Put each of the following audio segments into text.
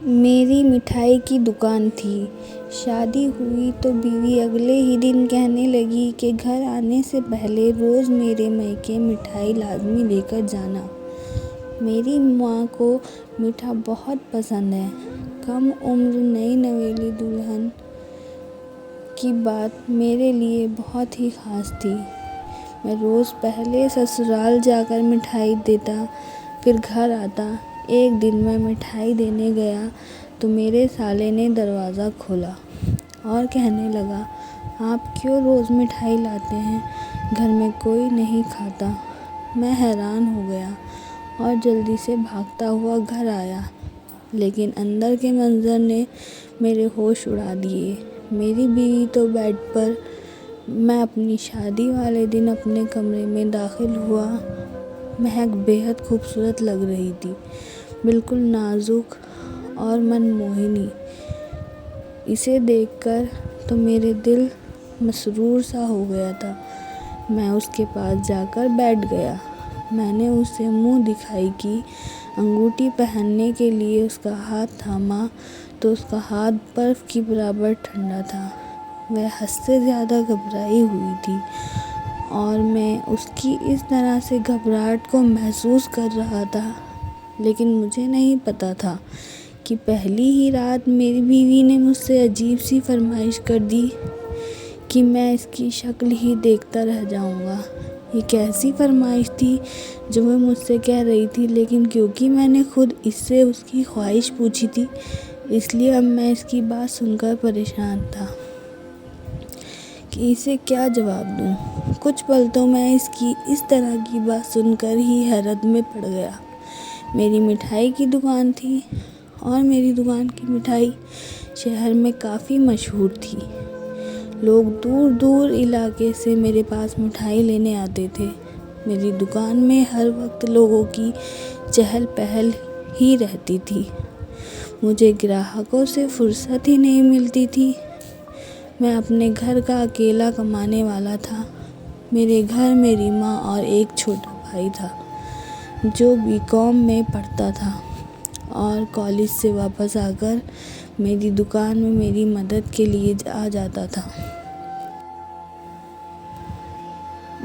मेरी मिठाई की दुकान थी। शादी हुई तो बीवी अगले ही दिन कहने लगी कि घर आने से पहले रोज़ मेरे मायके मिठाई लाज़मी लेकर जाना। मेरी माँ को मीठा बहुत पसंद है। कम उम्र नई नवेली दुल्हन की बात मेरे लिए बहुत ही ख़ास थी। मैं रोज़ पहले ससुराल जाकर मिठाई देता, फिर घर आता। एक दिन मैं मिठाई देने गया तो मेरे साले ने दरवाज़ा खोला और कहने लगा, आप क्यों रोज़ मिठाई लाते हैं? घर में कोई नहीं खाता। मैं हैरान हो गया और जल्दी से भागता हुआ घर आया, लेकिन अंदर के मंज़र ने मेरे होश उड़ा दिए। मेरी बीवी तो बेड पर, मैं अपनी शादी वाले दिन अपने कमरे में दाखिल हुआ। महक बेहद खूबसूरत लग रही थी, बिल्कुल नाजुक और मनमोहिनी। इसे देखकर तो मेरे दिल मसरूर सा हो गया था। मैं उसके पास जाकर बैठ गया। मैंने उसे मुंह दिखाई की, अंगूठी पहनने के लिए उसका हाथ थामा तो उसका हाथ बर्फ़ की बराबर ठंडा था। वह हद से ज़्यादा घबराई हुई थी और मैं उसकी इस तरह से घबराहट को महसूस कर रहा था। लेकिन मुझे नहीं पता था कि पहली ही रात मेरी बीवी ने मुझसे अजीब सी फरमाइश कर दी कि मैं इसकी शक्ल ही देखता रह जाऊंगा। ये कैसी फरमाइश थी जो वह मुझसे कह रही थी, लेकिन क्योंकि मैंने खुद इससे उसकी ख्वाहिश पूछी थी, इसलिए अब मैं इसकी बात सुनकर परेशान था कि इसे क्या जवाब दूं। कुछ पल तो मैं इसकी इस तरह की बात सुनकर ही हैरत में पड़ गया। मेरी मिठाई की दुकान थी और मेरी दुकान की मिठाई शहर में काफ़ी मशहूर थी। लोग दूर दूर इलाके से मेरे पास मिठाई लेने आते थे। मेरी दुकान में हर वक्त लोगों की चहल पहल ही रहती थी। मुझे ग्राहकों से फुर्सत ही नहीं मिलती थी। मैं अपने घर का अकेला कमाने वाला था। मेरे घर मेरी माँ और एक छोटा भाई था जो बीकॉम में पढ़ता था और कॉलेज से वापस आकर मेरी दुकान में मेरी मदद के लिए आ जाता था।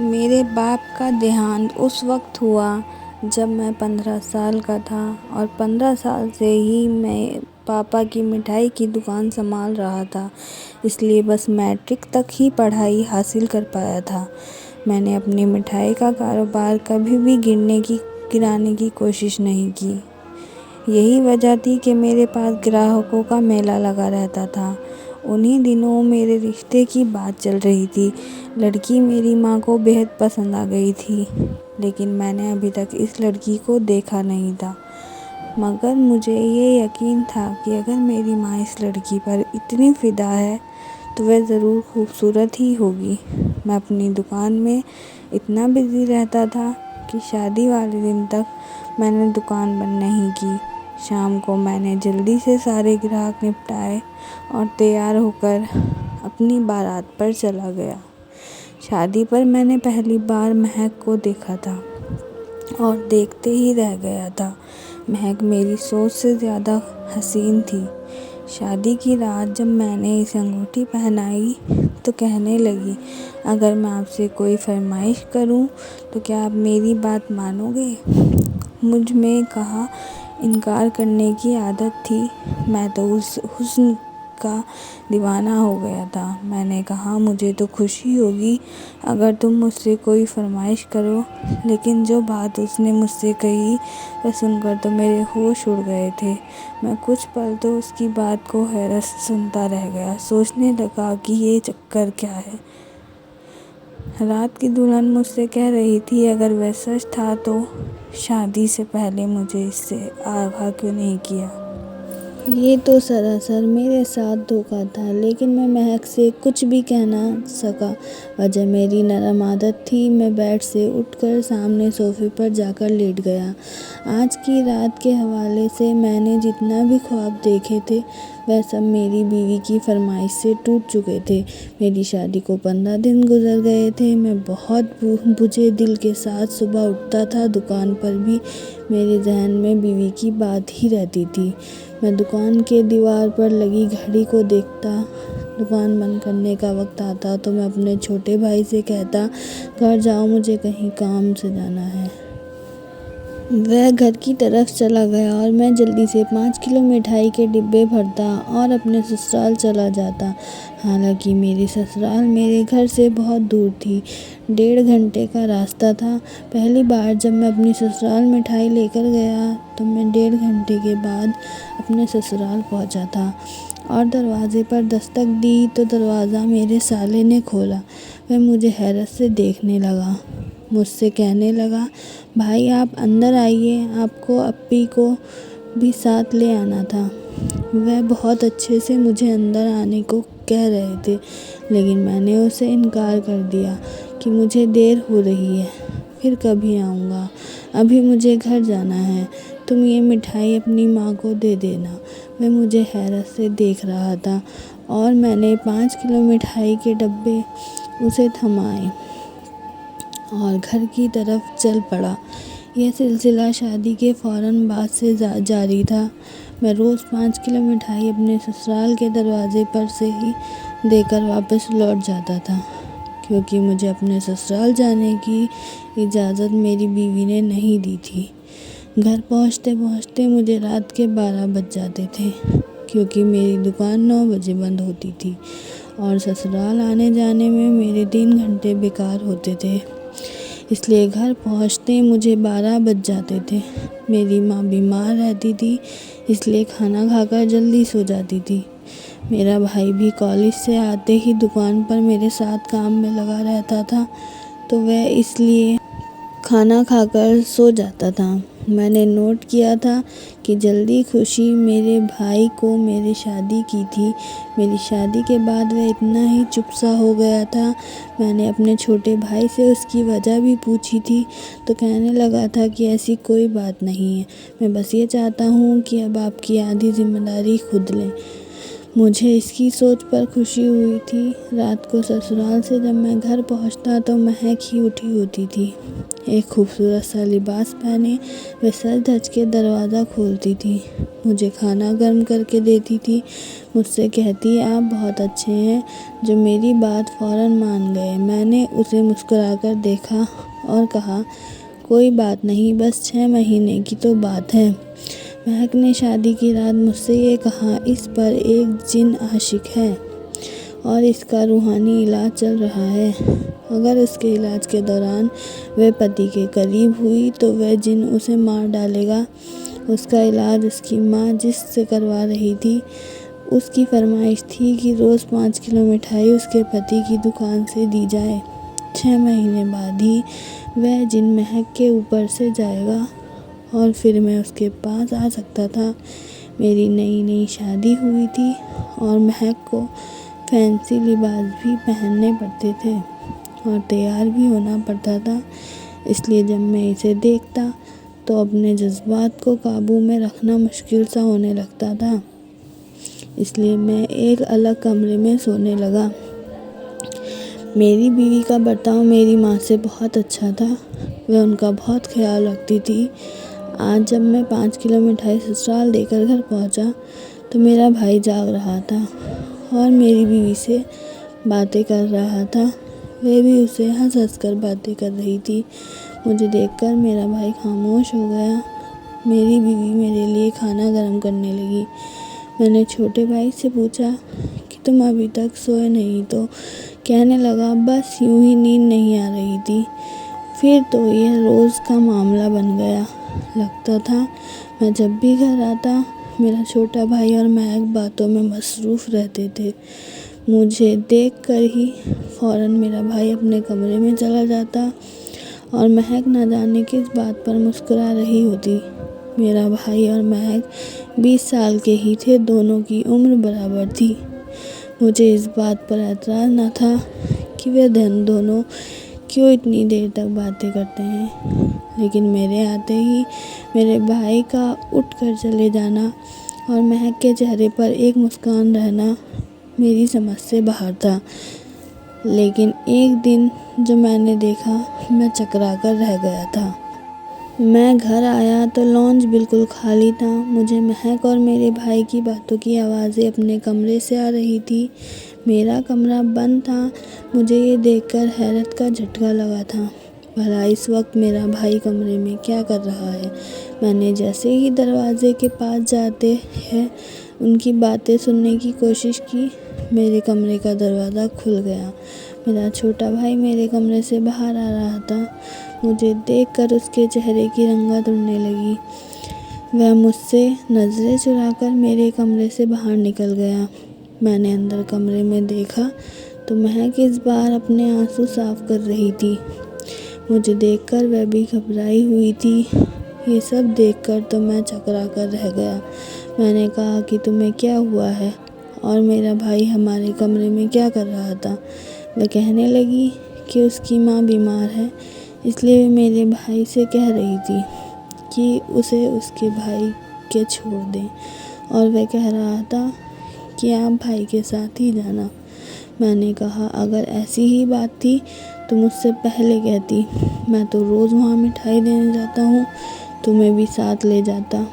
मेरे बाप का देहांत उस वक्त हुआ जब मैं 15 साल का था और 15 साल से ही मैं पापा की मिठाई की दुकान संभाल रहा था, इसलिए बस मैट्रिक तक ही पढ़ाई हासिल कर पाया था। मैंने अपनी मिठाई का कारोबार कभी भी गिराने की कोशिश नहीं की। यही वजह थी कि मेरे पास ग्राहकों का मेला लगा रहता था। उन्हीं दिनों मेरे रिश्ते की बात चल रही थी। लड़की मेरी माँ को बेहद पसंद आ गई थी, लेकिन मैंने अभी तक इस लड़की को देखा नहीं था। मगर मुझे ये यकीन था कि अगर मेरी माँ इस लड़की पर इतनी फ़िदा है तो वह ज़रूर खूबसूरत ही होगी। मैं अपनी दुकान में इतना बिज़ी रहता था कि शादी वाले दिन तक मैंने दुकान बंद नहीं की। शाम को मैंने जल्दी से सारे ग्राहक निपटाए और तैयार होकर अपनी बारात पर चला गया। शादी पर मैंने पहली बार महक को देखा था और देखते ही रह गया था। महक मेरी सोच से ज़्यादा हसीन थी। शादी की रात जब मैंने इसे अंगूठी पहनाई तो कहने लगी, अगर मैं आपसे कोई फरमाइश करूं तो क्या आप मेरी बात मानोगे? मुझ में कहा इनकार करने की आदत थी। मैं तो उस हुस्न का दीवाना हो गया था। मैंने कहा, मुझे तो खुशी होगी अगर तुम मुझसे कोई फरमाइश करो। लेकिन जो बात उसने मुझसे कही वह सुनकर तो मेरे होश उड़ गए थे। मैं कुछ पल तो उसकी बात को हैरत से सुनता रह गया, सोचने लगा कि ये चक्कर क्या है। रात की दुल्हन मुझसे कह रही थी, अगर वह सच था तो शादी से पहले मुझे इससे आगाह क्यों नहीं किया। ये तो सरासर मेरे साथ धोखा था, लेकिन मैं महक से कुछ भी कह ना सका। वजह मेरी नरम आदत थी। मैं बेड से उठकर सामने सोफे पर जाकर लेट गया। आज की रात के हवाले से मैंने जितना भी ख्वाब देखे थे वह सब मेरी बीवी की फरमाइश से टूट चुके थे। मेरी शादी को 15 दिन गुजर गए थे। मैं बहुत बुझे दिल के साथ सुबह उठता था। दुकान पर भी मेरे जहन में बीवी की बात ही रहती थी। मैं दुकान के दीवार पर लगी घड़ी को देखता। दुकान बंद करने का वक्त आता तो मैं अपने छोटे भाई से कहता, घर जाओ, मुझे कहीं काम से जाना है। वह घर की तरफ चला गया और मैं जल्दी से 5 किलो मिठाई के डिब्बे भरता और अपने ससुराल चला जाता। हालांकि मेरी ससुराल मेरे घर से बहुत दूर थी, 1.5 घंटे का रास्ता था। पहली बार जब मैं अपनी ससुराल मिठाई लेकर गया तो मैं 1.5 घंटे के बाद अपने ससुराल पहुंचा था और दरवाजे पर दस्तक दी तो दरवाज़ा मेरे साले ने खोला। वह मुझे हैरत से देखने लगा, मुझसे कहने लगा, भाई आप अंदर आइए, आपको अप्पी को भी साथ ले आना था। वह बहुत अच्छे से मुझे अंदर आने को कह रहे थे, लेकिन मैंने उसे इनकार कर दिया कि मुझे देर हो रही है, फिर कभी आऊँगा, अभी मुझे घर जाना है, तुम ये मिठाई अपनी माँ को दे देना। वह मुझे हैरत से देख रहा था और मैंने 5 किलो मिठाई के डब्बे उसे थमाए और घर की तरफ चल पड़ा। यह सिलसिला शादी के फ़ौरन बाद से जारी था। मैं रोज़ 5 किलो मिठाई अपने ससुराल के दरवाजे पर से ही देकर वापस लौट जाता था, क्योंकि मुझे अपने ससुराल जाने की इजाज़त मेरी बीवी ने नहीं दी थी। घर पहुंचते पहुंचते मुझे रात के 12 बज जाते थे, क्योंकि मेरी दुकान 9 बजे बंद होती थी और ससुराल आने जाने में मेरे 3 घंटे बेकार होते थे। इसलिए घर पहुंचते मुझे 12 बज जाते थे। मेरी माँ बीमार रहती थी, इसलिए खाना खाकर जल्दी सो जाती थी। मेरा भाई भी कॉलेज से आते ही दुकान पर मेरे साथ काम में लगा रहता था, तो वह इसलिए खाना खाकर सो जाता था। मैंने नोट किया था कि जल्दी खुशी मेरे भाई को मेरी शादी की थी। मेरी शादी के बाद वह इतना ही चुप सा हो गया था। मैंने अपने छोटे भाई से उसकी वजह भी पूछी थी, तो कहने लगा था कि ऐसी कोई बात नहीं है, मैं बस ये चाहता हूँ कि अब आपकी आधी जिम्मेदारी खुद लें। मुझे इसकी सोच पर खुशी हुई थी। रात को ससुराल से जब मैं घर पहुंचता तो महक ही उठी होती थी। एक खूबसूरत सा लिबास पहने वह सज धज के दरवाज़ा खोलती थी, मुझे खाना गर्म करके देती थी, मुझसे कहती, आप बहुत अच्छे हैं, जो मेरी बात फ़ौरन मान गए। मैंने उसे मुस्कुराकर देखा और कहा, कोई बात नहीं, बस 6 महीने की तो बात है। महक ने शादी की रात मुझसे ये कहा, इस पर एक जिन आशिक है और इसका रूहानी इलाज चल रहा है। अगर उसके इलाज के दौरान वह पति के करीब हुई तो वह जिन उसे मार डालेगा। उसका इलाज उसकी माँ जिससे करवा रही थी, उसकी फरमाइश थी कि रोज़ 5 किलो मिठाई उसके पति की दुकान से दी जाए। 6 महीने बाद ही वह जिन महक के ऊपर से जाएगा और फिर मैं उसके पास आ सकता था। मेरी नई नई शादी हुई थी और महक को फैंसी लिबास भी पहनने पड़ते थे और तैयार भी होना पड़ता था। इसलिए जब मैं इसे देखता तो अपने जज्बात को काबू में रखना मुश्किल सा होने लगता था। इसलिए मैं एक अलग कमरे में सोने लगा। मेरी बीवी का बर्ताव मेरी माँ से बहुत अच्छा था, वह उनका बहुत ख्याल रखती थी। आज जब मैं 5 किलो मिठाई ससुराल देकर घर पहुंचा तो मेरा भाई जाग रहा था और मेरी बीवी से बातें कर रहा था। वह भी उसे हंस हंस कर बातें कर रही थी। मुझे देखकर मेरा भाई खामोश हो गया। मेरी बीवी मेरे लिए खाना गर्म करने लगी। मैंने छोटे भाई से पूछा कि तुम अभी तक सोए नहीं? तो कहने लगा, बस यूं ही नींद नहीं आ रही थी। फिर तो यह रोज़ का मामला बन गया। लगता था मैं जब भी घर आता मेरा छोटा भाई और महक बातों में मसरूफ़ रहते थे। मुझे देखकर ही फ़ौरन मेरा भाई अपने कमरे में चला जाता और महक न जाने किस बात पर मुस्कुरा रही होती। मेरा भाई और महक 20 साल के ही थे, दोनों की उम्र बराबर थी। मुझे इस बात पर एतराज़ न था कि वे दोनों क्यों इतनी देर तक बातें करते हैं, लेकिन मेरे आते ही मेरे भाई का उठकर चले जाना और महक के चेहरे पर एक मुस्कान रहना मेरी समझ से बाहर था। लेकिन एक दिन जो मैंने देखा, मैं चकरा कर रह गया था। मैं घर आया तो लॉन्च बिल्कुल खाली था। मुझे महक और मेरे भाई की बातों की आवाज़ें अपने कमरे से आ रही थी। मेरा कमरा बंद था। मुझे ये देखकर हैरत का झटका लगा था। भला इस वक्त मेरा भाई कमरे में क्या कर रहा है। मैंने जैसे ही दरवाजे के पास जाते हैं उनकी बातें सुनने की कोशिश की, मेरे कमरे का दरवाज़ा खुल गया। मेरा छोटा भाई मेरे कमरे से बाहर आ रहा था। मुझे देखकर उसके चेहरे की रंगत उड़ने लगी। वह मुझसे नज़रें चुराकर मेरे कमरे से बाहर निकल गया। मैंने अंदर कमरे में देखा तो महक इस बार अपने आंसू साफ कर रही थी। मुझे देखकर वह भी घबराई हुई थी। ये सब देखकर तो मैं चकरा कर रह गया। मैंने कहा कि तुम्हें क्या हुआ है और मेरा भाई हमारे कमरे में क्या कर रहा था। वह कहने लगी कि उसकी माँ बीमार है, इसलिए वे मेरे भाई से कह रही थी कि उसे उसके भाई के छोड़ दें, और वह कह रहा था कि आप भाई के साथ ही जाना। मैंने कहा अगर ऐसी ही बात थी तो मुझसे पहले कहती, मैं तो रोज़ वहाँ मिठाई देने जाता हूँ, तुम्हें भी साथ ले जाता।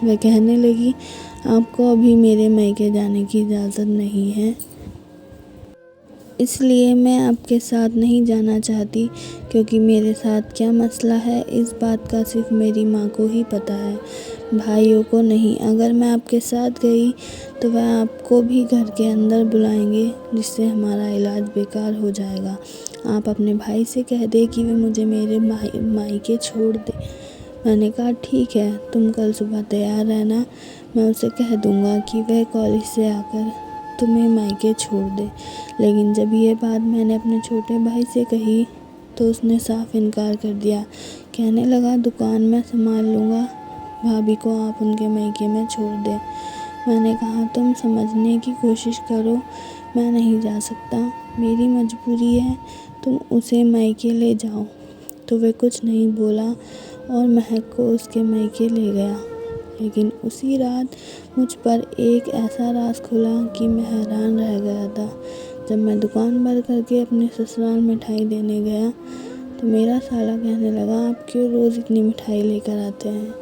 वह कहने लगी आपको अभी मेरे मायके जाने की इजाज़त नहीं है, इसलिए मैं आपके साथ नहीं जाना चाहती, क्योंकि मेरे साथ क्या मसला है इस बात का सिर्फ मेरी माँ को ही पता है, भाइयों को नहीं। अगर मैं आपके साथ गई तो वह आपको भी घर के अंदर बुलाएंगे, जिससे हमारा इलाज बेकार हो जाएगा। आप अपने भाई से कह दे कि वे मुझे मेरे मायके छोड़ दे। मैंने कहा ठीक है, तुम कल सुबह तैयार रहना, मैं उसे कह दूँगा कि वह कॉलेज से आकर तुम्हें मायके छोड़ दे। लेकिन जब ये बात मैंने अपने छोटे भाई से कही तो उसने साफ इनकार कर दिया। कहने लगा दुकान मैं संभाल लूँगा, भाभी को आप उनके मायके में छोड़ दें। मैंने कहा तुम समझने की कोशिश करो, मैं नहीं जा सकता, मेरी मजबूरी है, तुम उसे मायके ले जाओ। तो वह कुछ नहीं बोला और महक को उसके मायके ले गया। लेकिन उसी रात मुझ पर एक ऐसा राज खुला कि मैं हैरान रह गया था। जब मैं दुकान बंद करके अपने ससुराल मिठाई देने गया तो मेरा साला कहने लगा आप क्यों रोज़ इतनी मिठाई लेकर आते हैं,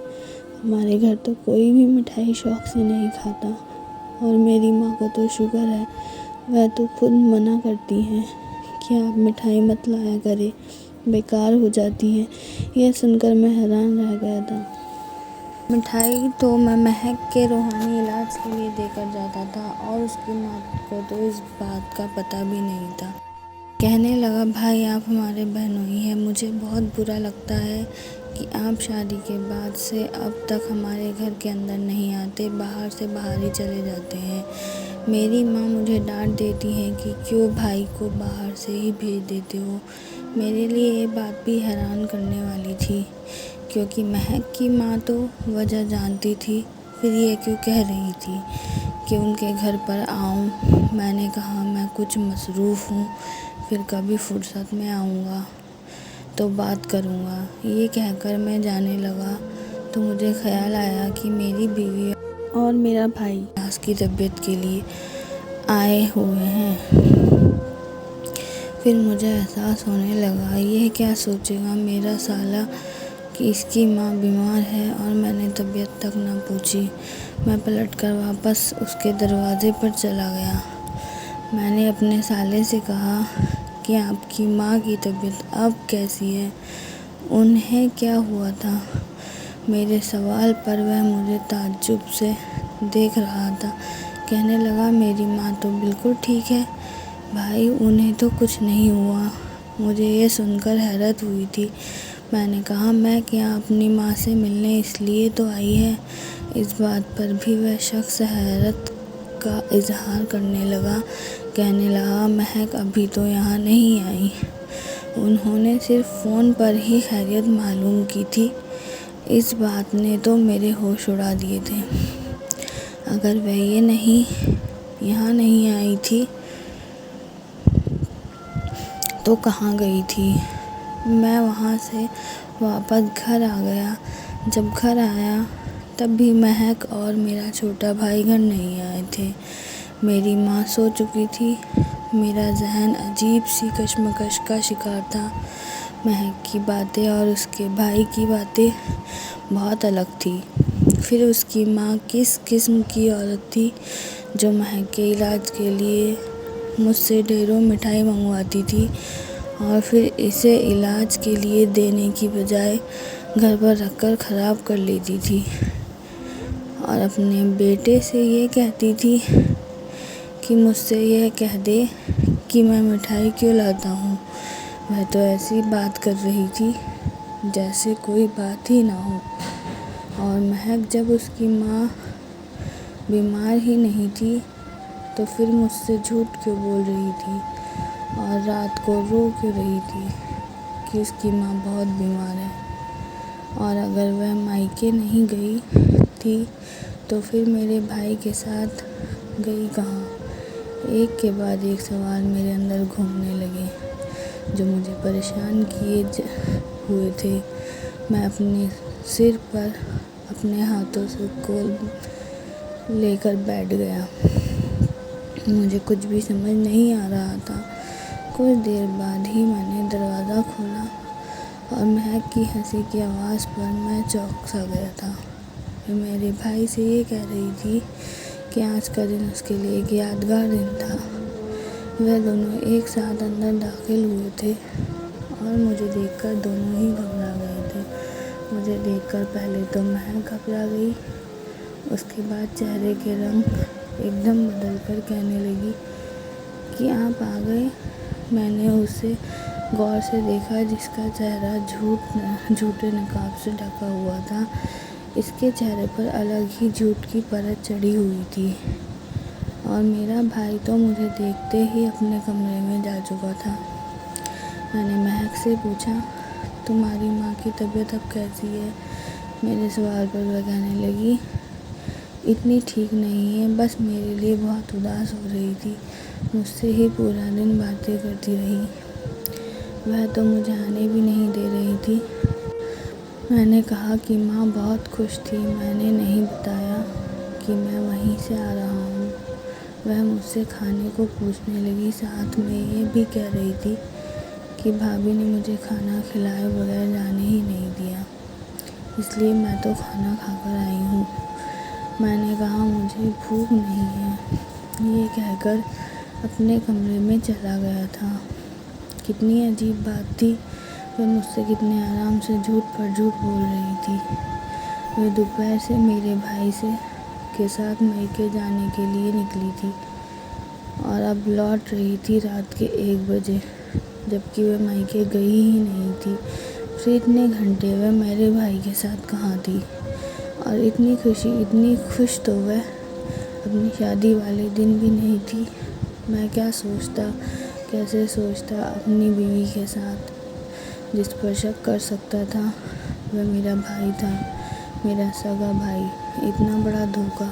हमारे घर तो कोई भी मिठाई शौक़ से नहीं खाता, और मेरी माँ को तो शुगर है, वह तो खुद मना करती हैं कि आप मिठाई मत लाया करें, बेकार हो जाती है। यह सुनकर मैं हैरान रह गया था। मिठाई तो मैं महक के रूहानी इलाज के लिए देकर जाता था और उसकी माँ को तो इस बात का पता भी नहीं था। कहने लगा भाई आप हमारे बहनोई हैं, मुझे बहुत बुरा लगता है कि आप शादी के बाद से अब तक हमारे घर के अंदर नहीं आते, बाहर से बाहर ही चले जाते हैं। मेरी माँ मुझे डांट देती है कि क्यों भाई को बाहर से ही भेज देते हो। मेरे लिए ये बात भी हैरान करने वाली थी, क्योंकि महक की माँ तो वजह जानती थी, फिर ये क्यों कह रही थी कि उनके घर पर आऊँ। मैंने कहा मैं कुछ मसरूफ़ हूँ, फिर कभी फुर्सत में आऊँगा तो बात करूँगा। ये कहकर मैं जाने लगा तो मुझे ख्याल आया कि मेरी बीवी और मेरा भाई इलाज की तबीयत के लिए आए हुए हैं। फिर मुझे एहसास होने लगा ये क्या सोचेगा मेरा साला कि इसकी माँ बीमार है और मैंने तबीयत तक ना पूछी। मैं पलटकर वापस उसके दरवाज़े पर चला गया। मैंने अपने साले से कहा कि आपकी माँ की तबीयत अब कैसी है, उन्हें क्या हुआ था। मेरे सवाल पर वह मुझे ताज्जुब से देख रहा था। कहने लगा मेरी माँ तो बिल्कुल ठीक है भाई, उन्हें तो कुछ नहीं हुआ। मुझे ये सुनकर हैरत हुई थी। मैंने कहा मैं क्या अपनी माँ से मिलने इसलिए तो आई है। इस बात पर भी वह शख्स हैरत का इजहार करने लगा। कहने लगा महक अभी तो यहाँ नहीं आई, उन्होंने सिर्फ फ़ोन पर ही खैरियत मालूम की थी। इस बात ने तो मेरे होश उड़ा दिए थे। अगर वह यहाँ नहीं आई थी तो कहाँ गई थी। मैं वहाँ से वापस घर आ गया। जब घर आया तब भी महक और मेरा छोटा भाई घर नहीं आए थे। मेरी माँ सो चुकी थी। मेरा जहन अजीब सी कशमकश का शिकार था। महक की बातें और उसके भाई की बातें बहुत अलग थी। फिर उसकी माँ किस किस्म की औरत थी जो महक के इलाज के लिए मुझसे ढेरों मिठाई मंगवाती थी और फिर इसे इलाज के लिए देने की बजाय घर पर रखकर ख़राब कर लेती थी और अपने बेटे से ये कहती थी कि मुझसे यह कह दे कि मैं मिठाई क्यों लाता हूँ। वह तो ऐसी बात कर रही थी जैसे कोई बात ही ना हो। और महक जब उसकी माँ बीमार ही नहीं थी तो फिर मुझसे झूठ क्यों बोल रही थी और रात को रो क्यों रही थी कि उसकी माँ बहुत बीमार है। और अगर वह मायके नहीं गई थी तो फिर मेरे भाई के साथ गई कहाँ। एक के बाद एक सवाल मेरे अंदर घूमने लगे जो मुझे परेशान किए हुए थे। मैं अपने सिर पर अपने हाथों से गोल लेकर बैठ गया। मुझे कुछ भी समझ नहीं आ रहा था। कुछ देर बाद ही मैंने दरवाज़ा खोला और महक की हंसी की आवाज़ पर मैं चौंक सा गया था। वह मेरे भाई से ये कह रही थी कि आज का दिन उसके लिए एक यादगार दिन था। वह दोनों एक साथ अंदर दाखिल हुए थे और मुझे देखकर दोनों ही घबरा गए थे। मुझे देखकर पहले तो महक घबरा गई, उसके बाद चेहरे के रंग एकदम बदलकर कहने लगी कि आप आ गए। मैंने उसे गौर से देखा जिसका चेहरा झूठे नकाब से ढका हुआ था। इसके चेहरे पर अलग ही झूठ की परत चढ़ी हुई थी। और मेरा भाई तो मुझे देखते ही अपने कमरे में जा चुका था। मैंने महक से पूछा, तुम्हारी माँ की तबीयत अब कैसी है? मेरे सवाल पर वह कहने लगी, इतनी ठीक नहीं है, बस मेरे लिए बहुत उदास हो रही थी। मुझसे ही पूरा दिन बातें करती रही। वह तो मुझे आने भी नहीं दे रही थी। मैंने कहा कि माँ बहुत खुश थी। मैंने नहीं बताया कि मैं वहीं से आ रहा हूँ। वह मुझसे खाने को पूछने लगी, साथ में ये भी कह रही थी कि भाभी ने मुझे खाना खिलाए बगैर जाने ही नहीं दिया, इसलिए मैं तो खाना खाकर आई हूँ। मैंने कहा मुझे भूख नहीं है। ये कहकर अपने कमरे में चला गया था। कितनी अजीब बात थी। वह मुझसे कितने आराम से झूठ पर झूठ बोल रही थी। वह दोपहर से मेरे भाई के साथ मायके जाने के लिए निकली थी और अब लौट रही थी रात के 1 बजे, जबकि वह मायके गई ही नहीं थी। फिर इतने घंटे वह मेरे भाई के साथ कहाँ थी? और इतनी खुश तो वह अपनी शादी वाले दिन भी नहीं थी। मैं क्या सोचता, कैसे सोचता अपनी बीवी के साथ, जिस पर शक कर सकता था वह मेरा भाई था, मेरा सगा भाई। इतना बड़ा धोखा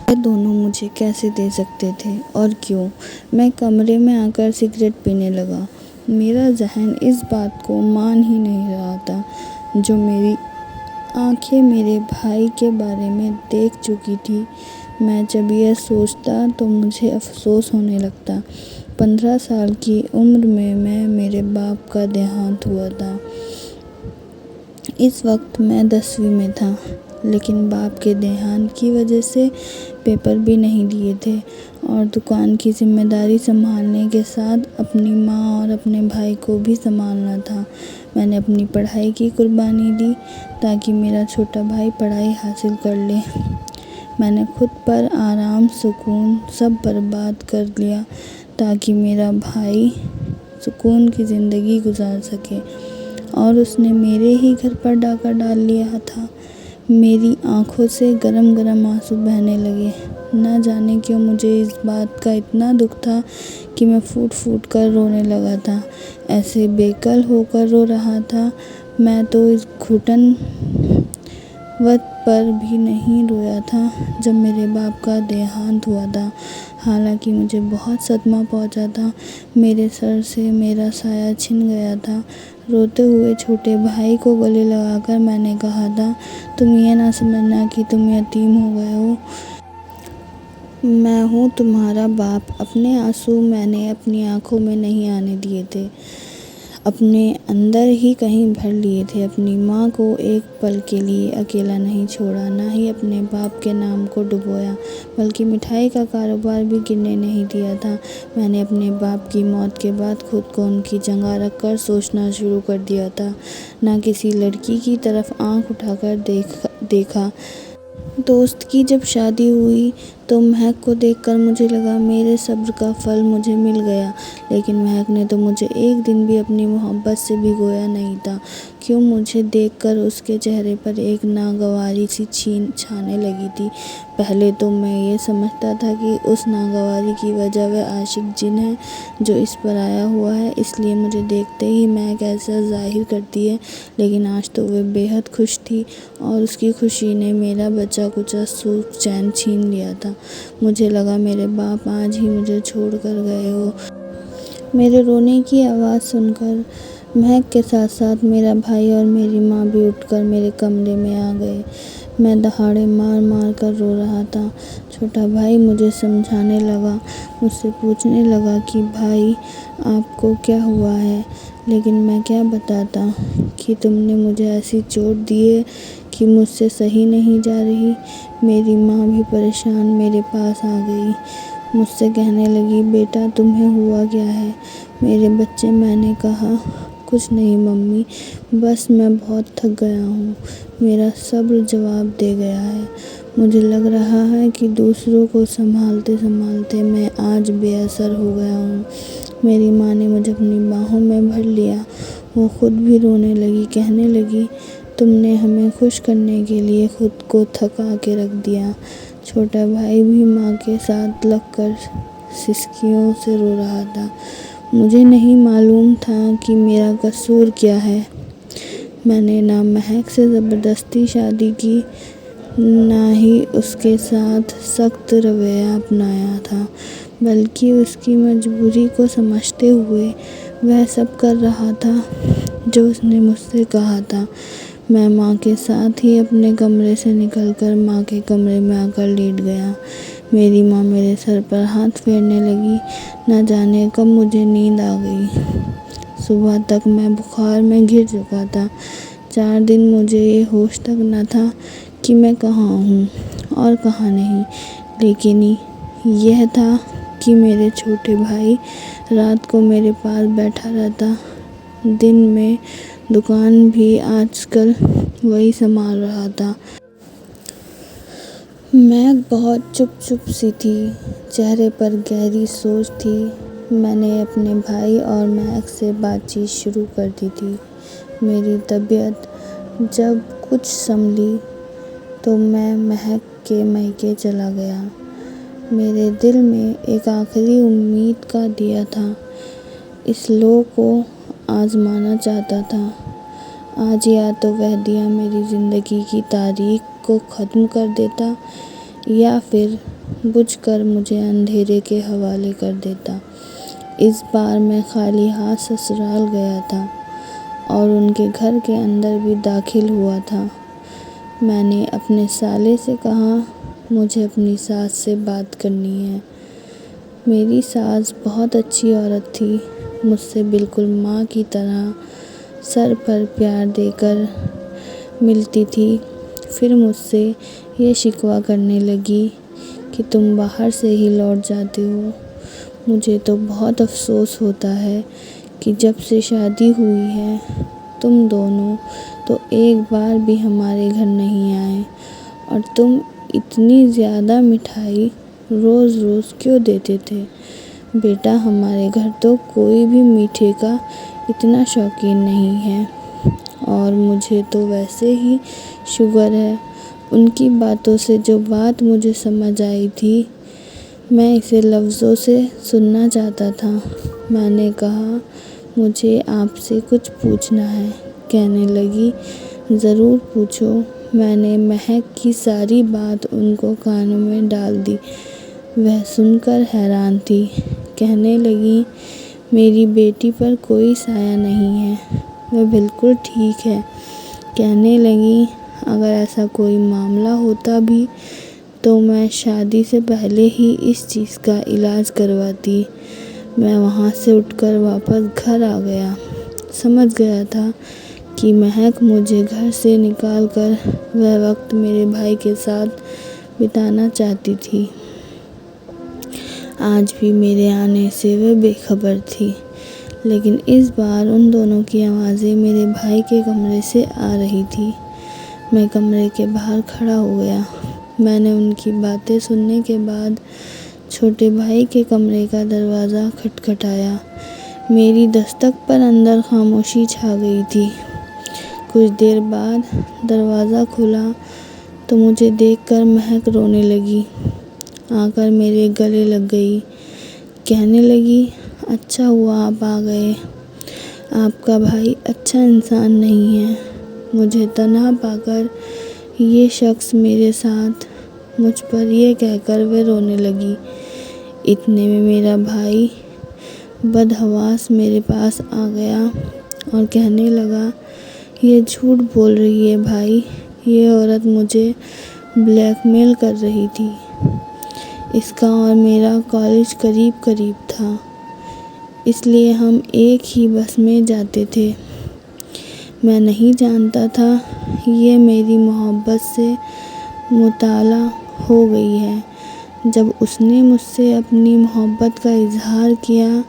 ये दोनों मुझे कैसे दे सकते थे और क्यों? मैं कमरे में आकर सिगरेट पीने लगा। मेरा जहन इस बात को मान ही नहीं रहा था जो मेरी आंखें मेरे भाई के बारे में देख चुकी थी। मैं जब यह सोचता तो मुझे अफसोस होने लगता। 15 साल की उम्र में मेरे बाप का देहांत हुआ था। इस वक्त मैं 10वीं में था, लेकिन बाप के देहांत की वजह से पेपर भी नहीं लिए थे और दुकान की जिम्मेदारी संभालने के साथ अपनी माँ और अपने भाई को भी संभालना था। मैंने अपनी पढ़ाई की कुर्बानी दी ताकि मेरा छोटा भाई पढ़ाई हासिल कर ले। मैंने खुद पर आराम, सुकून सब बर्बाद कर लिया ताकि मेरा भाई सुकून की ज़िंदगी गुजार सके, और उसने मेरे ही घर पर डाका डाल लिया था। मेरी आंखों से गरम गरम आंसू बहने लगे। न जाने क्यों मुझे इस बात का इतना दुख था कि मैं फूट फूट कर रोने लगा था। ऐसे बेकल होकर रो रहा था। मैं तो इस घुटन वक्त पर भी नहीं रोया था जब मेरे बाप का देहांत हुआ था। हालांकि मुझे बहुत सदमा पहुंचा था। मेरे सर से मेरा साया छिन गया था। रोते हुए छोटे भाई को गले लगाकर मैंने कहा था, तुम ये ना समझना कि तुम यतीम हो गए हो। मैं हूँ तुम्हारा बाप। अपने आंसू मैंने अपनी आंखों में नहीं आने दिए थे। अपने अंदर ही कहीं भर लिए थे। अपनी माँ को एक पल के लिए अकेला नहीं छोड़ा, ना ही अपने बाप के नाम को डुबोया, बल्कि मिठाई का कारोबार भी गिरने नहीं दिया था। मैंने अपने बाप की मौत के बाद खुद को उनकी जगह रखकर सोचना शुरू कर दिया था। ना किसी लड़की की तरफ आँख उठाकर देखा। दोस्त की जब शादी हुई तो महक को देखकर मुझे लगा मेरे सब्र का फल मुझे मिल गया, लेकिन महक ने तो मुझे एक दिन भी अपनी मोहब्बत से भिगोया नहीं था। क्यों मुझे देखकर उसके चेहरे पर एक नागवारी सी छाने लगी थी। पहले तो मैं ये समझता था कि उस नागवारी की वजह वह आशिक जिन है जो इस पर आया हुआ है, इसलिए मुझे देखते ही महक ऐसा जाहिर करती है। लेकिन आज तो वह बेहद खुश थी और उसकी खुशी ने मेरा बचा कुचा सुख चैन छीन लिया था। मुझे लगा मेरे बाप आज ही मुझे छोड़ कर गए हो। मेरे रोने की आवाज़ सुनकर महक के साथ साथ मेरा भाई और मेरी माँ भी उठकर मेरे कमरे में आ गए। मैं दहाड़े मार मार कर रो रहा था। छोटा भाई मुझे समझाने लगा, मुझसे पूछने लगा कि भाई आपको क्या हुआ है, लेकिन मैं क्या बताता कि तुमने मुझे ऐसी चोट दी है कि मुझसे सही नहीं जा रही। मेरी माँ भी परेशान मेरे पास आ गई। मुझसे कहने लगी, बेटा तुम्हें हुआ क्या है मेरे बच्चे। मैंने कहा, कुछ नहीं मम्मी, बस मैं बहुत थक गया हूँ। मेरा सब्र जवाब दे गया है। मुझे लग रहा है कि दूसरों को संभालते संभालते मैं आज बेअसर हो गया हूँ। मेरी माँ ने मुझे अपनी बाहों में भर लिया। वो खुद भी रोने लगी, कहने लगी, तुमने हमें खुश करने के लिए खुद को थका के रख दिया। छोटा भाई भी माँ के साथ लगकर सिसकियों से रो रहा था। मुझे नहीं मालूम था कि मेरा कसूर क्या है। मैंने ना महक से ज़बरदस्ती शादी की, ना ही उसके साथ सख्त रवैया अपनाया था, बल्कि उसकी मजबूरी को समझते हुए वह सब कर रहा था जो उसने मुझसे कहा था। मैं माँ के साथ ही अपने कमरे से निकलकर माँ के कमरे में आकर लेट गया। मेरी माँ मेरे सर पर हाथ फेरने लगी। न जाने कब मुझे नींद आ गई। सुबह तक मैं बुखार में घिर चुका था। 4 दिन मुझे ये होश तक न था कि मैं कहाँ हूँ और कहाँ नहीं, लेकिन यह था कि मेरे छोटे भाई रात को मेरे पास बैठा रहता, दिन में दुकान भी आजकल वही संभाल रहा था। मैं बहुत चुप सी थी, चेहरे पर गहरी सोच थी। मैंने अपने भाई और महक से बातचीत शुरू कर दी थी। मेरी तबीयत जब कुछ संभली तो मैं महक के मायके चला गया। मेरे दिल में एक आखिरी उम्मीद का दिया था। इस लो को आजमाना चाहता था। आज या तो वह दिया मेरी ज़िंदगी की तारीख को ख़त्म कर देता, या फिर बुझकर मुझे अंधेरे के हवाले कर देता। इस बार मैं खाली हाथ ससुराल गया था और उनके घर के अंदर भी दाखिल हुआ था। मैंने अपने साले से कहा, मुझे अपनी सास से बात करनी है। मेरी सास बहुत अच्छी औरत थी, मुझसे बिल्कुल माँ की तरह सर पर प्यार देकर मिलती थी। फिर मुझसे ये शिकवा करने लगी कि तुम बाहर से ही लौट जाते हो। मुझे तो बहुत अफसोस होता है कि जब से शादी हुई है तुम दोनों तो एक बार भी हमारे घर नहीं आए, और तुम इतनी ज़्यादा मिठाई रोज़ रोज़ क्यों देते थे। बेटा हमारे घर तो कोई भी मीठे का इतना शौकीन नहीं है, और मुझे तो वैसे ही शुगर है। उनकी बातों से जो बात मुझे समझ आई थी, मैं इसे लफ्ज़ों से सुनना चाहता था। मैंने कहा, मुझे आपसे कुछ पूछना है। कहने लगी, ज़रूर पूछो। मैंने महक की सारी बात उनको कानों में डाल दी। वह सुनकर हैरान थी। कहने लगी, मेरी बेटी पर कोई साया नहीं है, वह बिल्कुल ठीक है। कहने लगी, अगर ऐसा कोई मामला होता भी तो मैं शादी से पहले ही इस चीज़ का इलाज करवाती। मैं वहाँ से उठकर वापस घर आ गया। समझ गया था कि महक मुझे घर से निकाल कर वह वक्त मेरे भाई के साथ बिताना चाहती थी। आज भी मेरे आने से वह बेखबर थी, लेकिन इस बार उन दोनों की आवाज़ें मेरे भाई के कमरे से आ रही थी। मैं कमरे के बाहर खड़ा हो गया। मैंने उनकी बातें सुनने के बाद छोटे भाई के कमरे का दरवाज़ा खटखटाया। मेरी दस्तक पर अंदर खामोशी छा गई थी। कुछ देर बाद दरवाज़ा खुला तो मुझे देखकर महक रोने लगी। आकर मेरे गले लग गई। कहने लगी, अच्छा हुआ आप आ गए। आपका भाई अच्छा इंसान नहीं है। मुझे तन्हा पाकर ये शख्स मेरे साथ मुझ पर यह कहकर वह रोने लगी। इतने में मेरा भाई बदहवास मेरे पास आ गया और कहने लगा, ये झूठ बोल रही है भाई, ये औरत मुझे ब्लैकमेल कर रही थी। इसका और मेरा कॉलेज करीब करीब था, इसलिए हम एक ही बस में जाते थे। मैं नहीं जानता था ये मेरी मोहब्बत से मुताला हो गई है। जब उसने मुझसे अपनी मोहब्बत का इजहार किया,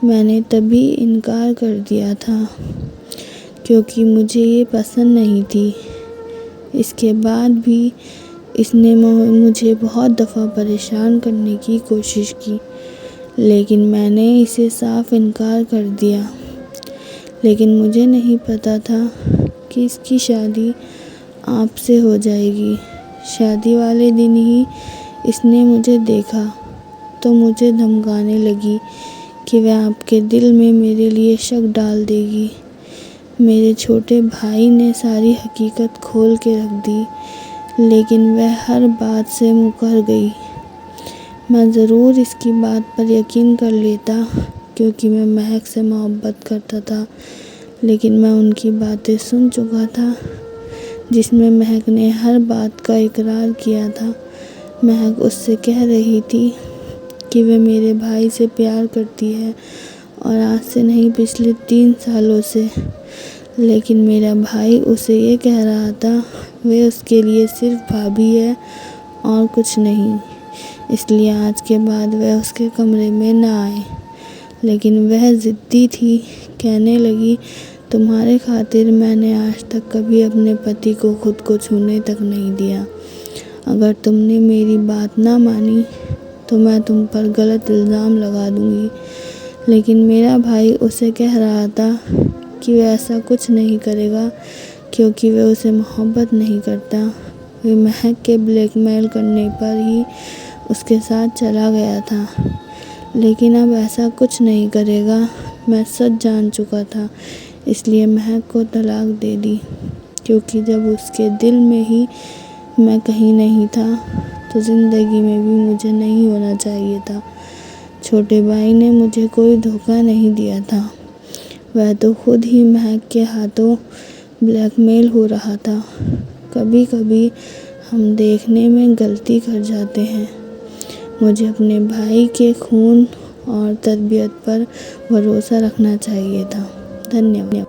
मैंने तभी इनकार कर दिया था, क्योंकि मुझे ये पसंद नहीं थी। इसके बाद भी इसने मुझे बहुत दफ़ा परेशान करने की कोशिश की, लेकिन मैंने इसे साफ इनकार कर दिया। लेकिन मुझे नहीं पता था कि इसकी शादी आपसे हो जाएगी। शादी वाले दिन ही इसने मुझे देखा तो मुझे धमकाने लगी कि वह आपके दिल में मेरे लिए शक डाल देगी। मेरे छोटे भाई ने सारी हकीकत खोल के रख दी, लेकिन वह हर बात से मुकर गई। मैं ज़रूर इसकी बात पर यकीन कर लेता, क्योंकि मैं महक से मोहब्बत करता था, लेकिन मैं उनकी बातें सुन चुका था जिसमें महक ने हर बात का इकरार किया था। महक उससे कह रही थी कि वह मेरे भाई से प्यार करती है, और आज से नहीं पिछले 3 सालों से। लेकिन मेरा भाई उसे ये कह रहा था वह उसके लिए सिर्फ भाभी है और कुछ नहीं। इसलिए आज के बाद वह उसके कमरे में न आए। लेकिन वह ज़िद्दी थी। कहने लगी, तुम्हारे खातिर मैंने आज तक कभी अपने पति को खुद को छूने तक नहीं दिया। अगर तुमने मेरी बात ना मानी तो मैं तुम पर गलत इल्ज़ाम लगा दूंगी। लेकिन मेरा भाई उसे कह रहा था कि वह ऐसा कुछ नहीं करेगा, क्योंकि वह उसे मोहब्बत नहीं करता। वह महक के ब्लैकमेल करने पर ही उसके साथ चला गया था, लेकिन अब ऐसा कुछ नहीं करेगा। मैं सच जान चुका था, इसलिए महक को तलाक दे दी, क्योंकि जब उसके दिल में ही मैं कहीं नहीं था तो ज़िंदगी में भी मुझे नहीं होना चाहिए था। छोटे भाई ने मुझे कोई धोखा नहीं दिया था, वह तो खुद ही महक के हाथों ब्लैकमेल हो रहा था। कभी कभी हम देखने में गलती कर जाते हैं। मुझे अपने भाई के खून और तरबियत पर भरोसा रखना चाहिए था। धन्यवाद।